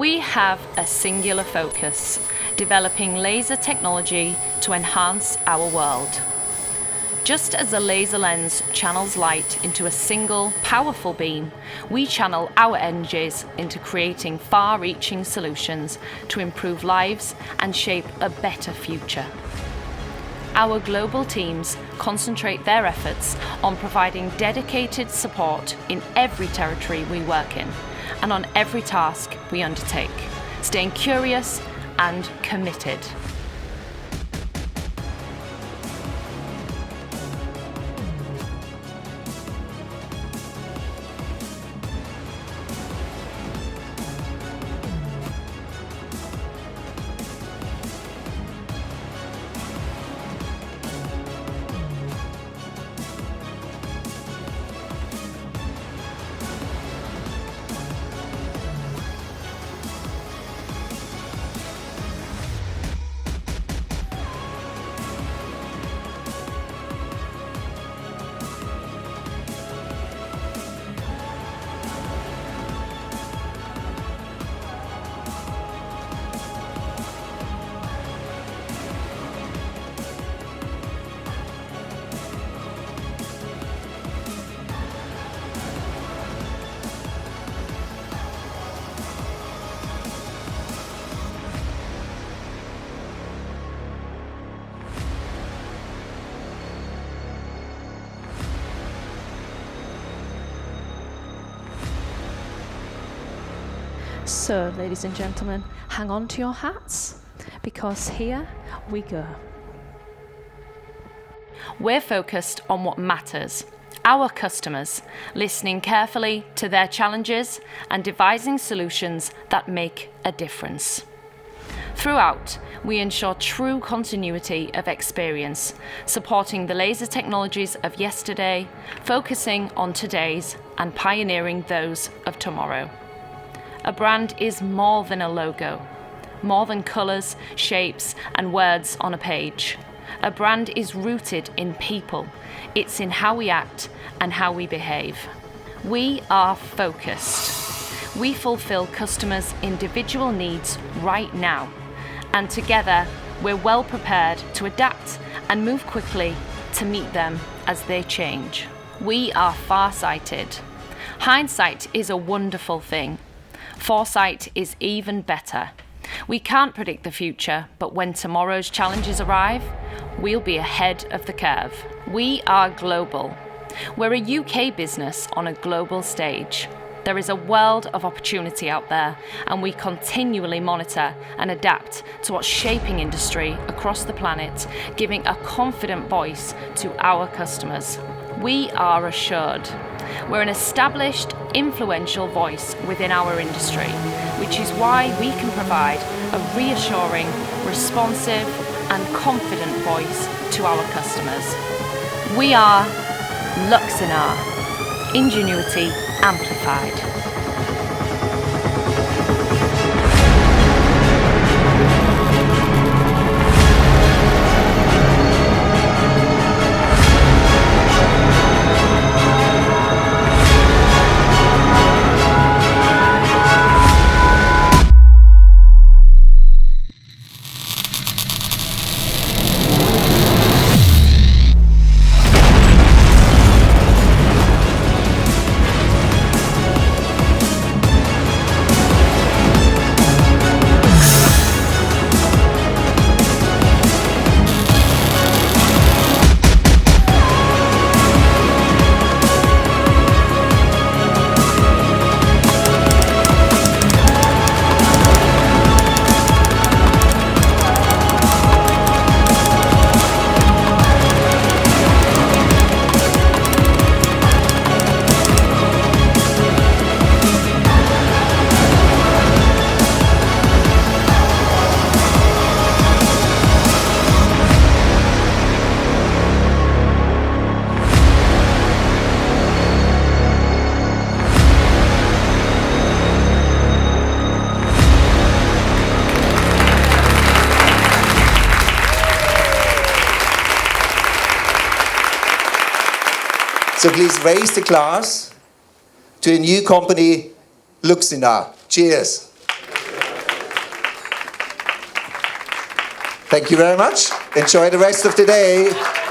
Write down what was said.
We have a singular focus, developing laser technology to enhance our world. Just as a laser lens channels light into a single, powerful beam, we channel our energies into creating far-reaching solutions to improve lives and shape a better future. Our global teams concentrate their efforts on providing dedicated support in every territory we work in and on every task we undertake, staying curious and committed. So, ladies and gentlemen, hang on to your hats, because here we go. We're focused on what matters, our customers, listening carefully to their challenges and devising solutions that make a difference. Throughout, we ensure true continuity of experience, supporting the laser technologies of yesterday, focusing on today's and pioneering those of tomorrow. A brand is more than a logo, more than colours, shapes, and words on a page. A brand is rooted in people. It's in how we act and how we behave. We are focused. We fulfill customers' individual needs right now. And together, we're well prepared to adapt and move quickly to meet them as they change. We are far-sighted. Hindsight is a wonderful thing. Foresight is even better. We can't predict the future, but when tomorrow's challenges arrive, we'll be ahead of the curve. We are global. We're a UK business on a global stage. There is a world of opportunity out there, and we continually monitor and adapt to what's shaping industry across the planet, giving a confident voice to our customers. We are assured. We're an established, influential voice within our industry, which is why we can provide a reassuring, responsive, and confident voice to our customers. We are Luxinar, ingenuity amplified. So please raise the glass to a new company, Luxinar. Cheers. Thank you very much. Enjoy the rest of the day.